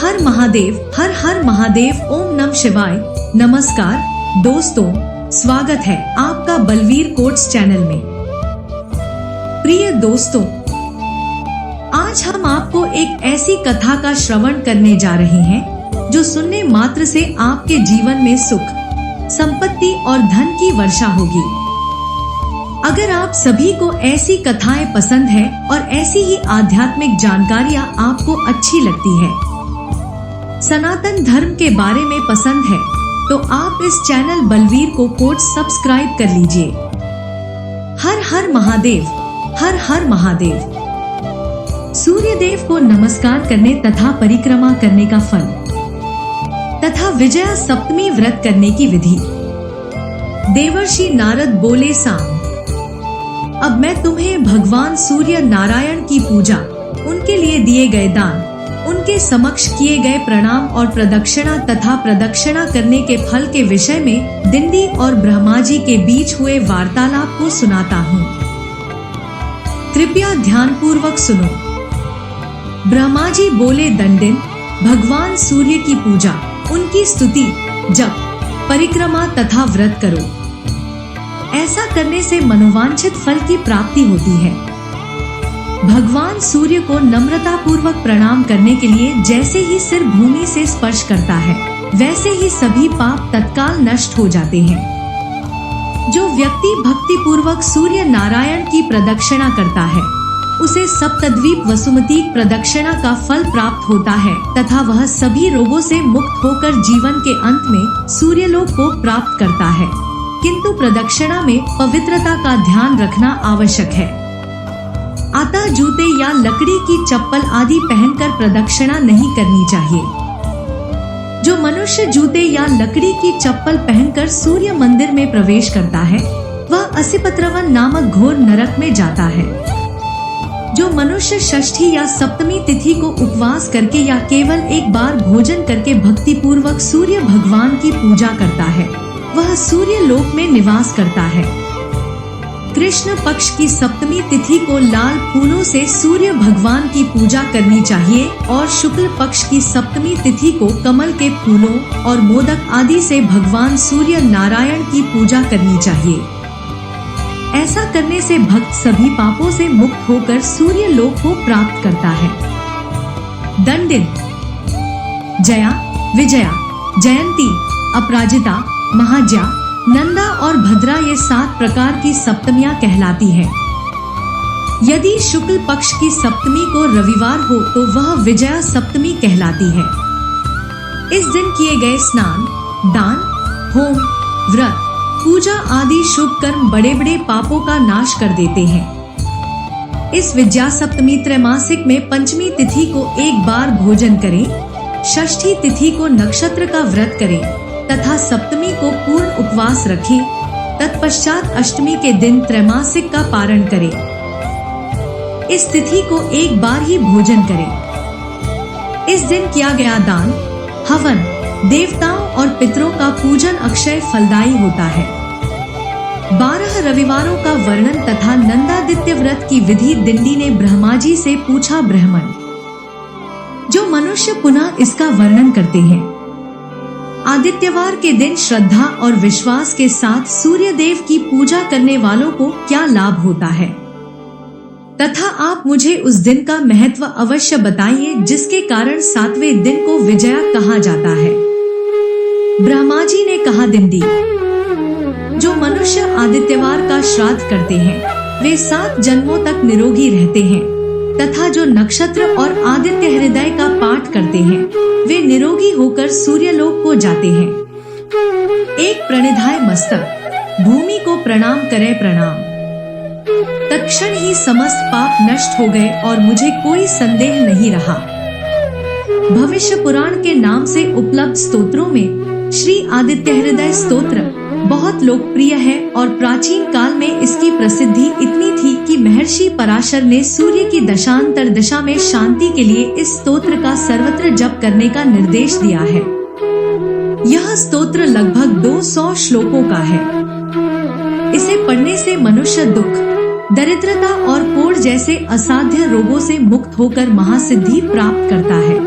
हर महादेव, हर हर महादेव। ओम नमः शिवाय। नमस्कार दोस्तों, स्वागत है आपका बलवीर कोट्स चैनल में। प्रिय दोस्तों, आज हम आपको एक ऐसी कथा का श्रवण करने जा रहे हैं जो सुनने मात्र से आपके जीवन में सुख, संपत्ति और धन की वर्षा होगी। अगर आप सभी को ऐसी कथाएं पसंद है और ऐसी ही आध्यात्मिक जानकारियां आपको अच्छी लगती है, सनातन धर्म के बारे में पसंद है, तो आप इस चैनल बलवीर को कोट्स सब्सक्राइब कर लीजिए। हर हर महादेव, हर हर महादेव। सूर्य देव को नमस्कार करने तथा परिक्रमा करने का फल तथा विजया सप्तमी व्रत करने की विधि। देवर्षि नारद बोले, साम अब मैं तुम्हें भगवान सूर्य नारायण की पूजा, उनके लिए दिए गए दान, उनके समक्ष किए गए प्रणाम और प्रदक्षिणा तथा प्रदक्षिणा करने के फल के विषय में दिंडी और ब्रह्मा जी के बीच हुए वार्तालाप को सुनाता हूँ। कृपया ध्यान पूर्वक सुनो। ब्रह्मा जी बोले, दंडिन, भगवान सूर्य की पूजा, उनकी स्तुति, जप, परिक्रमा तथा व्रत करो। ऐसा करने से मनोवांछित फल की प्राप्ति होती है। भगवान सूर्य को नम्रता पूर्वक प्रणाम करने के लिए जैसे ही सिर भूमि से स्पर्श करता है, वैसे ही सभी पाप तत्काल नष्ट हो जाते हैं। जो व्यक्ति भक्ति पूर्वक सूर्य नारायण की प्रदक्षिणा करता है, उसे सप्तद्वीप वसुमती प्रदक्षिणा का फल प्राप्त होता है तथा वह सभी रोगों से मुक्त होकर जीवन के अंत में सूर्यलोक को प्राप्त करता है। किंतु प्रदक्षिणा में पवित्रता का ध्यान रखना आवश्यक है। अतः जूते या लकड़ी की चप्पल आदि पहनकर प्रदक्षिणा नहीं करनी चाहिए। जो मनुष्य जूते या लकड़ी की चप्पल पहनकर सूर्य मंदिर में प्रवेश करता है, वह असिपत्रवन नामक घोर नरक में जाता है। जो मनुष्य षष्ठी या सप्तमी तिथि को उपवास करके या केवल एक बार भोजन करके भक्ति पूर्वक सूर्य भगवान की पूजा करता है, वह सूर्य लोक में निवास करता है। कृष्ण पक्ष की सप्तमी तिथि को लाल फूलों से सूर्य भगवान की पूजा करनी चाहिए और शुक्ल पक्ष की सप्तमी तिथि को कमल के फूलों और मोदक आदि से भगवान सूर्य नारायण की पूजा करनी चाहिए। ऐसा करने से भक्त सभी पापों से मुक्त होकर सूर्य लोक को प्राप्त करता है। दंडिन, जया, विजया, जयंती, अपराजिता, महाज्या, नंदा और भद्रा ये 7 प्रकार की सप्तमियां कहलाती हैं। यदि शुक्ल पक्ष की सप्तमी को रविवार हो तो वह विजया सप्तमी कहलाती है। इस दिन किए गए स्नान, दान, होम, व्रत, पूजा आदि शुभ कर्म बड़े बड़े पापों का नाश कर देते हैं। इस विजया सप्तमी त्रैमासिक में पंचमी तिथि को एक बार भोजन करें, षष्ठी तिथि को नक्षत्र का व्रत करें तथा सप्तमी को पूर्ण उपवास रखें। तत्पश्चात अष्टमी के दिन त्रैमासिक का पारण करें। इस तिथि को एक बार ही भोजन करें। इस दिन किया गया दान, हवन, देवताओं और पितरों का पूजन अक्षय फलदायी होता है। 12 रविवारों का वर्णन तथा नंदादित्य व्रत की विधि दिंडी ने ब्रह्मा जी से पूछा। ब्राह्मण जो मनुष्य पुनः इसका वर्णन करते हैं। आदित्यवार के दिन श्रद्धा और विश्वास के साथ सूर्य देव की पूजा करने वालों को क्या लाभ होता है, तथा आप मुझे उस दिन का महत्व अवश्य बताइए जिसके कारण 7वें दिन को विजया कहा जाता है। ब्रह्मा जी ने कहा, दिंडी, जो मनुष्य आदित्यवार का श्राद्ध करते हैं, वे 7 जन्मों तक निरोगी रहते हैं तथा जो नक्षत्र और आदित्य हृदय का पाठ करते हैं, वे निरोगी होकर सूर्यलोक को जाते हैं। एक प्रणिधाय मस्तक, भूमि को प्रणाम करे प्रणाम। तत्क्षण ही समस्त पाप नष्ट हो गए और मुझे कोई संदेह नहीं रहा। भविष्य पुराण के नाम से उपलब्ध स्तोत्रों में श्री आदित्य हृदय स्तोत्र बहुत लोकप्रिय है और प्राचीन काल में इसकी प्रसिद्धि इतनी थी कि महर्षि पराशर ने सूर्य की दशांतर दिशा में शांति के लिए इस स्तोत्र का सर्वत्र जप करने का निर्देश दिया है। यह स्तोत्र लगभग 200 श्लोकों का है। इसे पढ़ने से मनुष्य दुख, दरिद्रता और कोढ़ जैसे असाध्य रोगों से मुक्त होकर महासिद्धि प्राप्त करता है।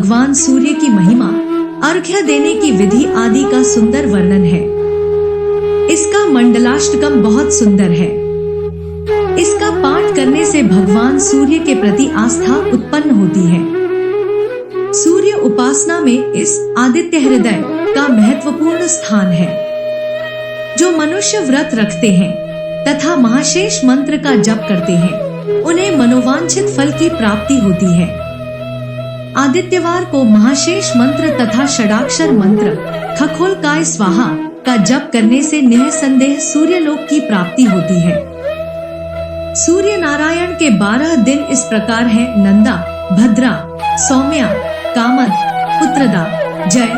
भगवान सूर्य की महिमा, अर्घ्य देने की विधि आदि का सुंदर वर्णन है। इसका मंडलाष्टकम बहुत सुंदर है। इसका पाठ करने से भगवान सूर्य के प्रति आस्था उत्पन्न होती है। सूर्य उपासना में इस आदित्य हृदय का महत्वपूर्ण स्थान है। जो मनुष्य व्रत रखते हैं तथा महाशेष मंत्र का जप करते हैं, उन्हें मनोवांछित फल की प्राप्ति होती है। आदित्यवार को महाशेष मंत्र तथा षडाक्षर मंत्र खखोलकाय स्वाहा का जप करने से निःसंदेह सूर्यलोक की प्राप्ति होती है। सूर्य नारायण के 12 दिन इस प्रकार हैं: नंदा, भद्रा, सौम्या, कामद, पुत्रदा, जय,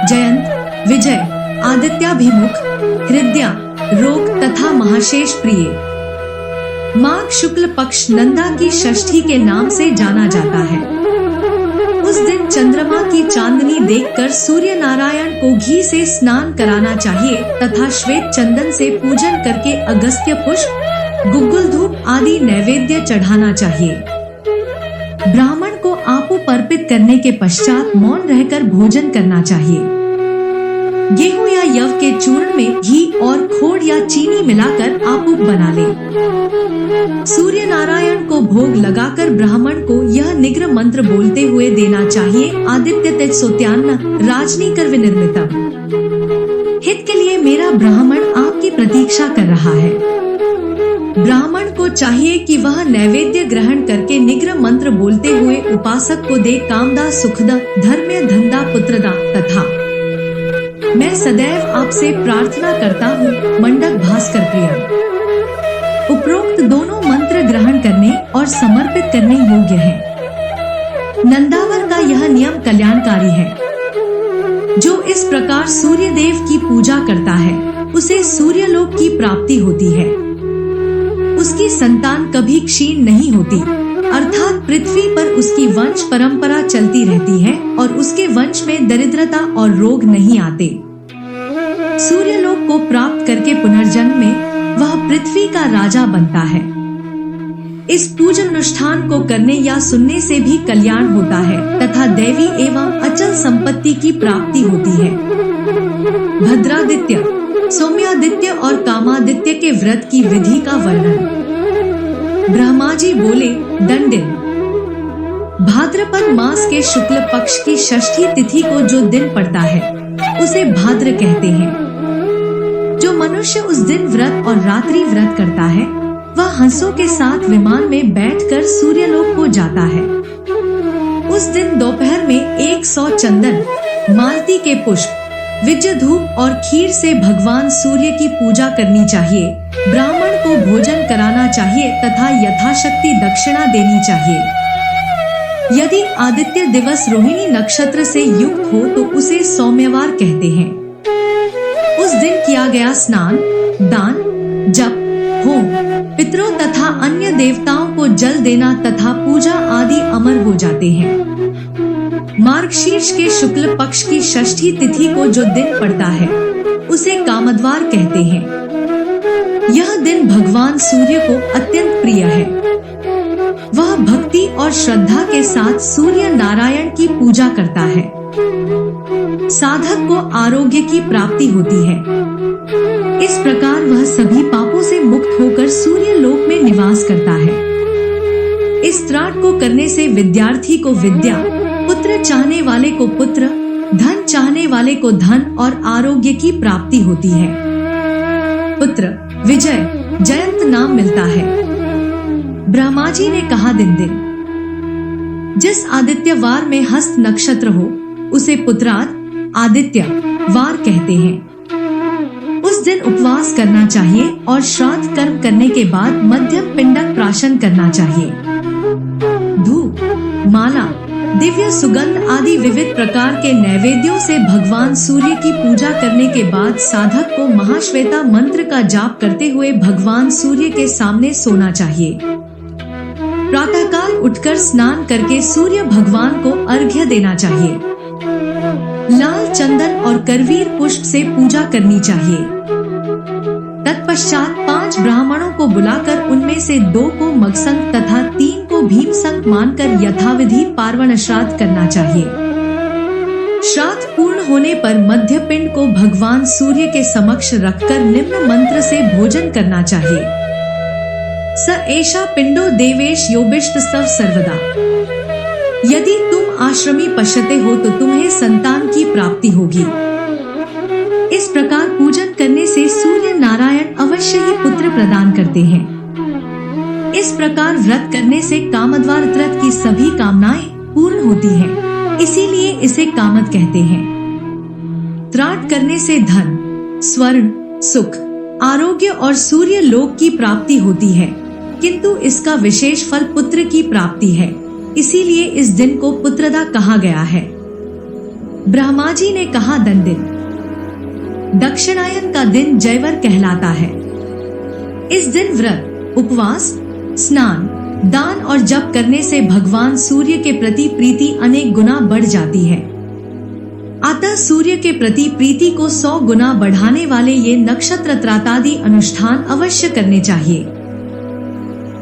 जयंत, विजय, आदित्याभिमुख, हृदया, रोग तथा महाशेष प्रिय। माघ शुक्ल पक्ष नंदा की षष्ठी के नाम से जाना जाता है। उस दिन चंद्रमा की चांदनी देखकर सूर्य नारायण को घी से स्नान कराना चाहिए तथा श्वेत चंदन से पूजन करके अगस्त्य पुष्प, गुग्गुल धूप आदि नैवेद्य चढ़ाना चाहिए। ब्राह्मण को आपूप अर्पित करने के पश्चात मौन रहकर भोजन करना चाहिए। गेहूं या यव के चूर्ण में घी और खोड़ या चीनी मिलाकर आपूप बना ले। सूर्य नारायण को भोग लगाकर ब्राह्मण को यह निग्रह मंत्र बोलते हुए देना चाहिए: आदित्य तेज सोत्यान्न राजनी कर विनिर्मितम। हित के लिए मेरा ब्राह्मण आपकी प्रतीक्षा कर रहा है। ब्राह्मण को चाहिए कि वह नैवेद्य ग्रहण करके निग्रह मंत्र बोलते हुए उपासक को दे: कामदा, सुखदा, धर्म्य, धंदा, पुत्रदा तथा मैं सदैव आपसे प्रार्थना करता हूँ, मंडक भास्कर प्रिया। उपरोक्त दोनों मंत्र ग्रहण करने और समर्पित करने योग्य हैं। नंदावर का यह नियम कल्याणकारी है। जो इस प्रकार सूर्य देव की पूजा करता है, उसे सूर्यलोक की प्राप्ति होती है। उसकी संतान कभी क्षीण नहीं होती, अर्थात पृथ्वी पर उसकी वंश परंपरा चलती रहती है और उसके वंश में दरिद्रता और रोग नहीं आते। सूर्यलोक को प्राप्त करके पुनर्जन्म में वह पृथ्वी का राजा बनता है। इस पूजन अनुष्ठान को करने या सुनने से भी कल्याण होता है तथा दैवी एवं अचल संपत्ति की प्राप्ति होती है। भद्रादित्य, सौम्यादित्य और कामादित्य के व्रत की विधि का वर्णन। ब्रह्मा जी बोले: दंडिन। भाद्रपद मास के शुक्ल पक्ष की षष्ठी तिथि को जो दिन पड़ता है, उसे भाद्र कहते हैं। जो मनुष्य उस दिन व्रत और रात्रि व्रत करता है, वह हंसों के साथ विमान में बैठकर सूर्यलोक को जाता है। उस दिन दोपहर में 100 चंदन, मालती के पुष्प, विजय धूप और खीर से भगवान सूर्य की पूजा करनी चाहिए। ब्राह्मण को भोजन कराना चाहिए तथा यथाशक्ति दक्षिणा देनी चाहिए। यदि आदित्य दिवस रोहिणी नक्षत्र से युक्त हो तो उसे सौम्यवार कहते हैं। उस दिन किया गया स्नान, दान, जप, होम, पितरों तथा अन्य देवताओं को जल देना तथा पूजा आदि अमर हो जाते हैं। मार्गशीर्ष के शुक्ल पक्ष की षष्ठी तिथि को जो दिन पड़ता है, उसे कामदवार कहते हैं। यह दिन भगवान सूर्य को अत्यंत प्रिय है। वह भक्ति और श्रद्धा के साथ सूर्य नारायण की पूजा करता है। साधक को आरोग्य की प्राप्ति होती है। इस प्रकार वह सभी पापों से मुक्त होकर सूर्य लोक में निवास करता है। इस त्राट को करने से विद्यार्थी को विद्या, पुत्र चाहने वाले को पुत्र, धन चाहने वाले को धन और आरोग्य की प्राप्ति होती है। पुत्र, विजय, जयंत नाम मिलता है। ब्रह्मा जी ने कहा: दिन दिन जिस आदित्य वार में हस्त नक्षत्र हो, उसे पुत्राद आदित्य वार कहते हैं। उस दिन उपवास करना चाहिए और श्राद्ध कर्म करने के बाद मध्यम पिंडक प्राशन करना चाहिए। धूप, माला, दिव्य सुगंध आदि विविध प्रकार के नैवेद्यों से भगवान सूर्य की पूजा करने के बाद साधक को महाश्वेता मंत्र का जाप करते हुए भगवान सूर्य के सामने सोना चाहिए। प्रातःकाल उठकर स्नान करके सूर्य भगवान को अर्घ्य देना चाहिए। लाल चंदन और करवीर पुष्प से पूजा करनी चाहिए। तत्पश्चात 5 ब्राह्मणों को बुलाकर उनमें से 2 को मगसंग तथा 3 को भीमसंग मानकर यथाविधि पार्वण श्राद्ध करना चाहिए। श्राद्ध पूर्ण होने पर मध्य पिंड को भगवान सूर्य के समक्ष रखकर निम्न मंत्र से भोजन करना चाहिए। स एषा पिंडो देवेश योबिष्ट सव सर्वदा। यदि तुम आश्रमी पश्यते हो तो तुम्हें संतान की प्राप्ति होगी। इस प्रकार पूजन करने से सूर्य नारायण अवश्य ही पुत्र प्रदान करते हैं। इस प्रकार व्रत करने से कामद्वार व्रत की सभी कामनाएं पूर्ण होती हैं। इसीलिए इसे कामद कहते हैं। त्राट करने से धन, स्वर्ण, सुख, आरोग्य और सूर्य लोक की प्राप्ति होती है, किंतु इसका विशेष फल पुत्र की प्राप्ति है। इसीलिए इस दिन को पुत्रदा कहा गया है। ब्रह्मा जी ने कहा दंडिन। दक्षिणायन का दिन जयवर कहलाता है। इस दिन व्रत, उपवास, स्नान, दान और जप करने से भगवान सूर्य के प्रति प्रीति अनेक गुना बढ़ जाती है। अतः सूर्य के प्रति प्रीति को 100 गुना बढ़ाने वाले ये नक्षत्र त्रातादि अनुष्ठान अवश्य करने चाहिए।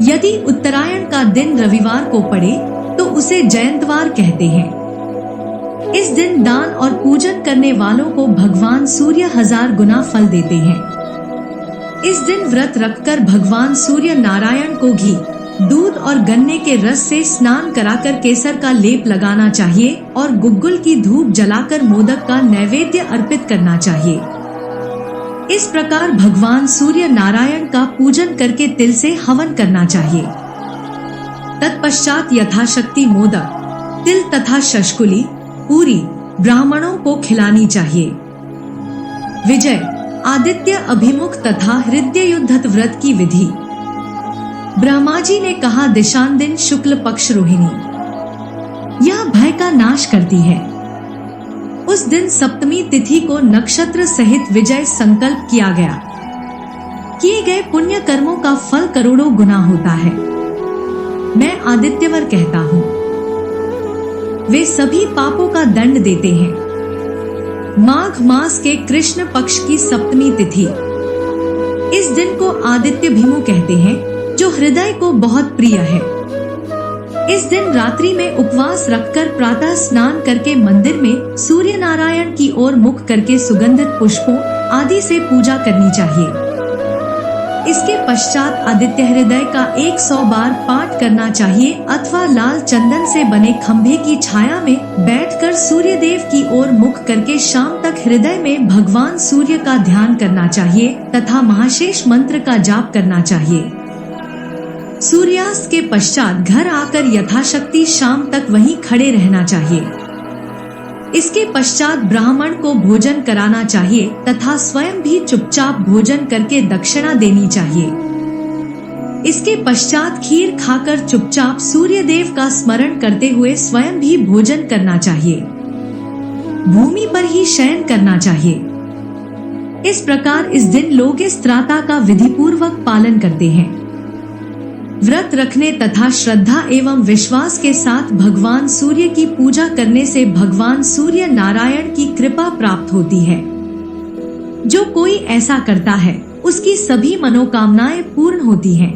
यदि उत्तरायण का दिन रविवार को पड़े तो उसे जयंतवार कहते हैं। इस दिन दान और पूजन करने वालों को भगवान सूर्य 1000 गुना फल देते हैं। इस दिन व्रत रखकर भगवान सूर्य नारायण को घी, दूध और गन्ने के रस से स्नान कराकर केसर का लेप लगाना चाहिए और गुग्गुल की धूप जलाकर मोदक का नैवेद्य अर्पित करना चाहिए। इस प्रकार भगवान सूर्य नारायण का पूजन करके तिल से हवन करना चाहिए। तत्पश्चात यथाशक्ति मोदक, तिल तथा शष्कुली, पूरी ब्राह्मणों को खिलानी चाहिए। विजय, आदित्य अभिमुख तथा हृदय युद्ध व्रत की विधि। ब्रह्मा जी ने कहा दिशांदिन शुक्ल पक्ष रोहिणी, यह भय का नाश करती है। उस दिन सप्तमी तिथि को नक्षत्र सहित विजय संकल्प किया गया। किए गए पुण्य कर्मों का फल करोड़ों गुना होता है। मैं आदित्यवर कहता हूँ, वे सभी पापों का दंड देते हैं। माघ मास के कृष्ण पक्ष की सप्तमी तिथि, इस दिन को आदित्य भीमु कहते हैं, जो हृदय को बहुत प्रिय है। इस दिन रात्रि में उपवास रखकर प्रातः स्नान करके मंदिर में सूर्य नारायण की ओर मुख करके सुगंधित पुष्पों आदि से पूजा करनी चाहिए। इसके पश्चात आदित्य हृदय का 100 बार पाठ करना चाहिए अथवा लाल चंदन से बने खंभे की छाया में बैठकर सूर्य देव की ओर मुख करके शाम तक हृदय में भगवान सूर्य का ध्यान करना चाहिए तथा महाशेष मंत्र का जाप करना चाहिए। सूर्यास्त के पश्चात घर आकर यथाशक्ति शाम तक वहीं खड़े रहना चाहिए। इसके पश्चात ब्राह्मण को भोजन कराना चाहिए तथा स्वयं भी चुपचाप भोजन करके दक्षिणा देनी चाहिए। इसके पश्चात खीर खाकर चुपचाप सूर्य देव का स्मरण करते हुए स्वयं भी भोजन करना चाहिए। भूमि पर ही शयन करना चाहिए। इस प्रकार इस दिन लोग इस त्राता का विधिपूर्वक पालन करते हैं। व्रत रखने तथा श्रद्धा एवं विश्वास के साथ भगवान सूर्य की पूजा करने से भगवान सूर्य नारायण की कृपा प्राप्त होती है। जो कोई ऐसा करता है उसकी सभी मनोकामनाएं पूर्ण होती हैं।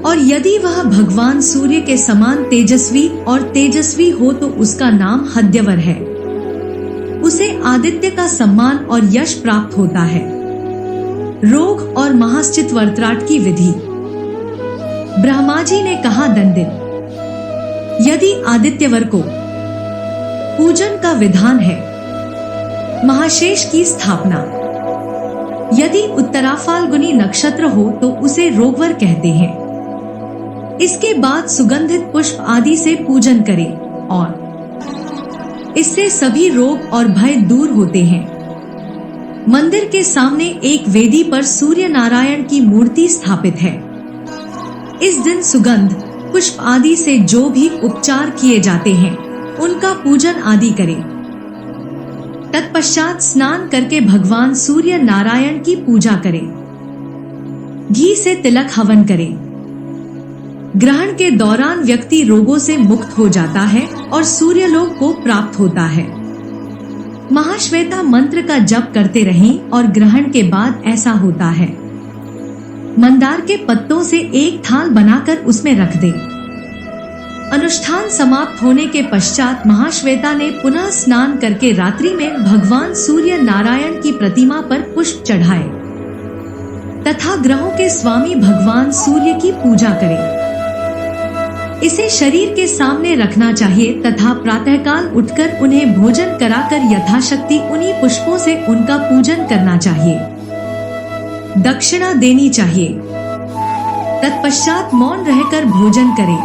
और यदि वह भगवान सूर्य के समान तेजस्वी और तेजस्वी हो तो उसका नाम हद्यवर है। उसे आदित्य का सम्मान और यश प्राप्त होता है। रोग और महाश्चित वर्त्राट की विधि। ब्रह्मा जी ने कहा दंडिन, यदि आदित्यवर को पूजन का विधान है, महाशेष की स्थापना। यदि उत्तरा फाल्गुनी नक्षत्र हो तो उसे रोगवर कहते हैं। इसके बाद सुगंधित पुष्प आदि से पूजन करें और इससे सभी रोग और भय दूर होते हैं। मंदिर के सामने एक वेदी पर सूर्य नारायण की मूर्ति स्थापित है। इस दिन सुगंध, पुष्प आदि से जो भी उपचार किए जाते हैं उनका पूजन आदि करें। तत्पश्चात स्नान करके भगवान सूर्य नारायण की पूजा करें। घी से तिलक हवन करें। ग्रहण के दौरान व्यक्ति रोगों से मुक्त हो जाता है और सूर्यलोक को प्राप्त होता है। महाश्वेता मंत्र का जप करते रहें और ग्रहण के बाद ऐसा होता है। मंदार के पत्तों से एक थाल बनाकर उसमें रख दें। अनुष्ठान समाप्त होने के पश्चात महाश्वेता ने पुनः स्नान करके रात्रि में भगवान सूर्य नारायण की प्रतिमा पर पुष्प चढ़ाए तथा ग्रहों के स्वामी भगवान सूर्य की पूजा करें। इसे शरीर के सामने रखना चाहिए तथा प्रातःकाल उठकर उन्हें भोजन कराकर यथाशक्ति उन्हीं पुष्पों से उनका पूजन करना चाहिए, दक्षिणा देनी चाहिए। तत्पश्चात मौन रहकर भोजन करें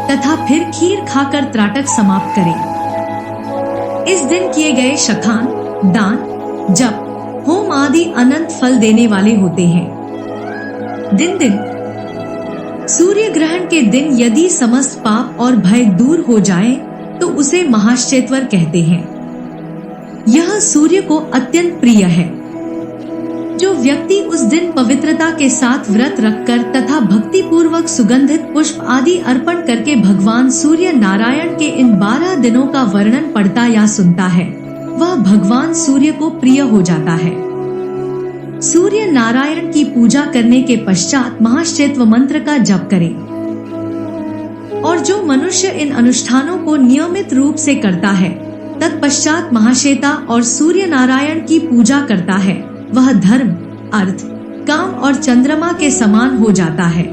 तथा फिर खीर खाकर त्राटक समाप्त करें। इस दिन किए गए शखान, दान, जप, होम आदि अनंत फल देने वाले होते हैं। दिन सूर्य ग्रहण के दिन यदि समस्त पाप और भय दूर हो जाए तो उसे महाश्चेतवर कहते हैं। यह सूर्य को अत्यंत प्रिय है। जो व्यक्ति उस दिन पवित्रता के साथ व्रत रखकर तथा भक्ति पूर्वक सुगंधित पुष्प आदि अर्पण करके भगवान सूर्य नारायण के इन 12 दिनों का वर्णन पढ़ता या सुनता है, वह भगवान सूर्य को प्रिय हो जाता है। सूर्य नारायण की पूजा करने के पश्चात महाश्चेत्व मंत्र का जप करें। और जो मनुष्य इन अनुष्ठानों को नियमित रूप से करता है, तत्पश्चात महाश्वेता और सूर्य नारायण की पूजा करता है, वह धर्म, अर्थ, काम और चंद्रमा के समान हो जाता है।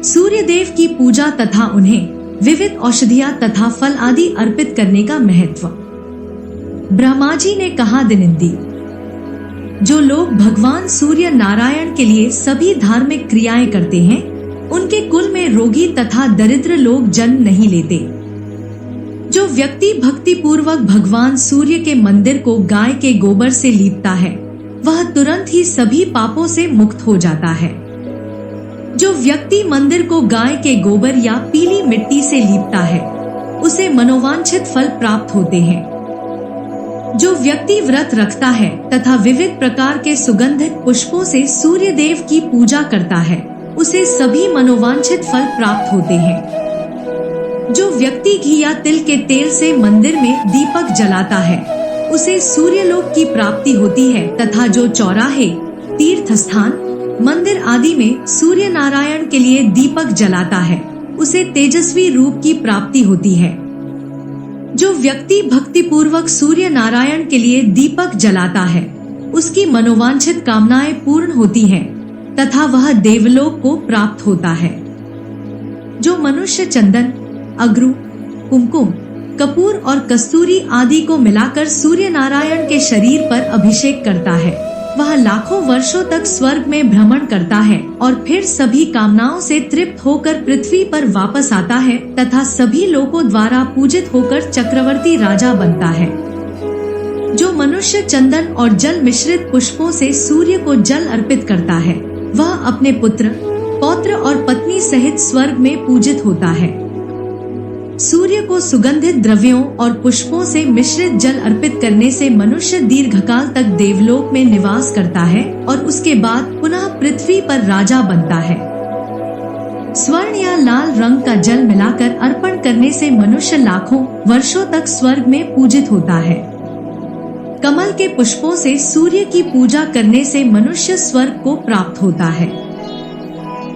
सूर्य देव की पूजा तथा उन्हें विविध औषधियां तथा फल आदि अर्पित करने का महत्व। ब्रह्मा जी ने कहा, दिनिंदी जो लोग भगवान सूर्य नारायण के लिए सभी धार्मिक क्रियाएं करते हैं, उनके कुल में रोगी तथा दरिद्र लोग जन्म नहीं लेते। जो व्यक्ति भक्ति पूर्वक भगवान सूर्य के मंदिर को गाय के गोबर से लीपता है, वह तुरंत ही सभी पापों से मुक्त हो जाता है। जो व्यक्ति मंदिर को गाय के गोबर या पीली मिट्टी से लीपता है, उसे मनोवांछित फल प्राप्त होते हैं। जो व्यक्ति व्रत रखता है तथा विविध प्रकार के सुगंधित पुष्पों से सूर्य देव की पूजा करता है, उसे सभी मनोवांछित फल प्राप्त होते हैं। जो व्यक्ति घी या तिल के तेल से मंदिर में दीपक जलाता है, उसे सूर्यलोक की प्राप्ति होती है तथा जो चौराहे, तीर्थ स्थान, मंदिर आदि में सूर्य नारायण के लिए दीपक जलाता है, उसे तेजस्वी रूप की प्राप्ति होती है। जो व्यक्ति भक्ति पूर्वक सूर्य नारायण के लिए दीपक जलाता है, उसकी मनोवांछित कामनाएं पूर्ण होती हैं तथा वह देवलोक को प्राप्त होता है। जो मनुष्य चंदन, अगरू, कुमकुम, कपूर और कस्तूरी आदि को मिलाकर सूर्य नारायण के शरीर पर अभिषेक करता है, वह लाखों वर्षों तक स्वर्ग में भ्रमण करता है और फिर सभी कामनाओं से तृप्त होकर पृथ्वी पर वापस आता है तथा सभी लोगों द्वारा पूजित होकर चक्रवर्ती राजा बनता है। जो मनुष्य चंदन और जल मिश्रित पुष्पों से सूर्य को जल अर्पित करता है, वह अपने पुत्र, पौत्र और पत्नी सहित स्वर्ग में पूजित होता है। सूर्य को सुगंधित द्रव्यों और पुष्पों से मिश्रित जल अर्पित करने से मनुष्य दीर्घकाल तक देवलोक में निवास करता है और उसके बाद पुनः पृथ्वी पर राजा बनता है। स्वर्ण या लाल रंग का जल मिलाकर अर्पण करने से मनुष्य लाखों वर्षों तक स्वर्ग में पूजित होता है। कमल के पुष्पों से सूर्य की पूजा करने से मनुष्य स्वर्ग को प्राप्त होता है।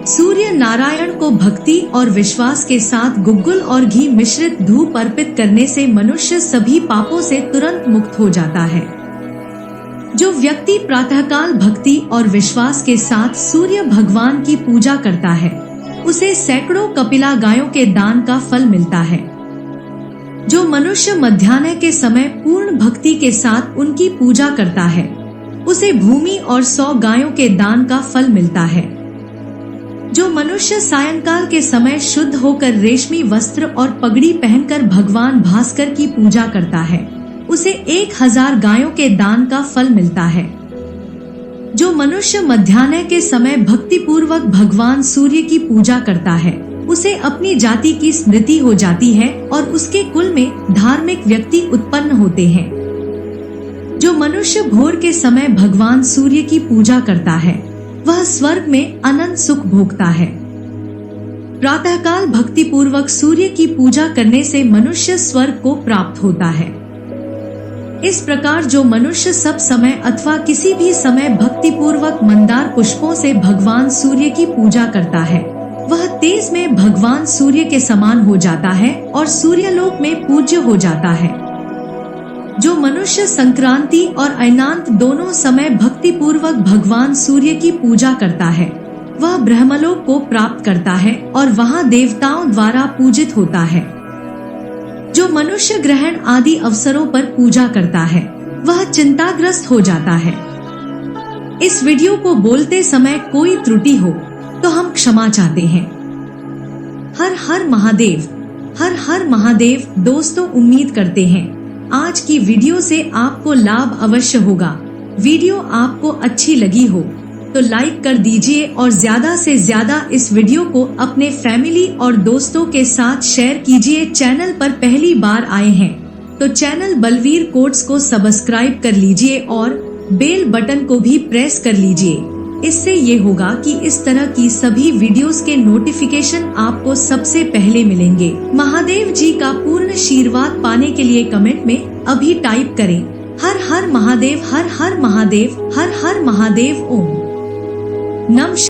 सूर्य नारायण को भक्ति और विश्वास के साथ गुग्गुल और घी मिश्रित धूप अर्पित करने से मनुष्य सभी पापों से तुरंत मुक्त हो जाता है। जो व्यक्ति प्रातःकाल भक्ति और विश्वास के साथ सूर्य भगवान की पूजा करता है, उसे सैकड़ों कपिला गायों के दान का फल मिलता है। जो मनुष्य मध्याह्न के समय पूर्ण भक्ति के साथ उनकी पूजा करता है, उसे भूमि और 100 गायों के दान का फल मिलता है। जो मनुष्य सायंकाल के समय शुद्ध होकर रेशमी वस्त्र और पगड़ी पहनकर भगवान भास्कर की पूजा करता है, उसे 1000 गायों के दान का फल मिलता है। जो मनुष्य मध्याह्न के समय भक्ति पूर्वक भगवान सूर्य की पूजा करता है, उसे अपनी जाति की स्मृति हो जाती है और उसके कुल में धार्मिक व्यक्ति उत्पन्न होते हैं। जो मनुष्य भोर के समय भगवान सूर्य की पूजा करता है, वह स्वर्ग में अनंत सुख भोगता है। प्रातःकाल भक्ति पूर्वक सूर्य की पूजा करने से मनुष्य स्वर्ग को प्राप्त होता है। इस प्रकार जो मनुष्य सब समय अथवा किसी भी समय भक्ति पूर्वक मंदार पुष्पों से भगवान सूर्य की पूजा करता है, वह तेज में भगवान सूर्य के समान हो जाता है और सूर्यलोक में पूज्य हो जाता है। जो मनुष्य संक्रांति और अयनांत दोनों समय भक्ति पूर्वक भगवान सूर्य की पूजा करता है वह ब्रह्मलोक को प्राप्त करता है और वहां देवताओं द्वारा पूजित होता है। जो मनुष्य ग्रहण आदि अवसरों पर पूजा करता है वह चिंताग्रस्त हो जाता है। इस वीडियो को बोलते समय कोई त्रुटि हो तो हम क्षमा चाहते हैं। हर हर महादेव, हर हर महादेव। दोस्तों, उम्मीद करते हैं आज की वीडियो से आपको लाभ अवश्य होगा। वीडियो आपको अच्छी लगी हो तो लाइक कर दीजिए और ज्यादा से ज्यादा इस वीडियो को अपने फैमिली और दोस्तों के साथ शेयर कीजिए। चैनल पर पहली बार आए हैं तो चैनल बलवीर कोट्स को सब्सक्राइब कर लीजिए और बेल बटन को भी प्रेस कर लीजिए। इससे ये होगा कि इस तरह की सभी वीडियोस के नोटिफिकेशन आपको सबसे पहले मिलेंगे। महादेव जी का पूर्ण आशीर्वाद पाने के लिए कमेंट में अभी टाइप करें हर हर महादेव, हर हर महादेव, हर हर महादेव। ओम नमः।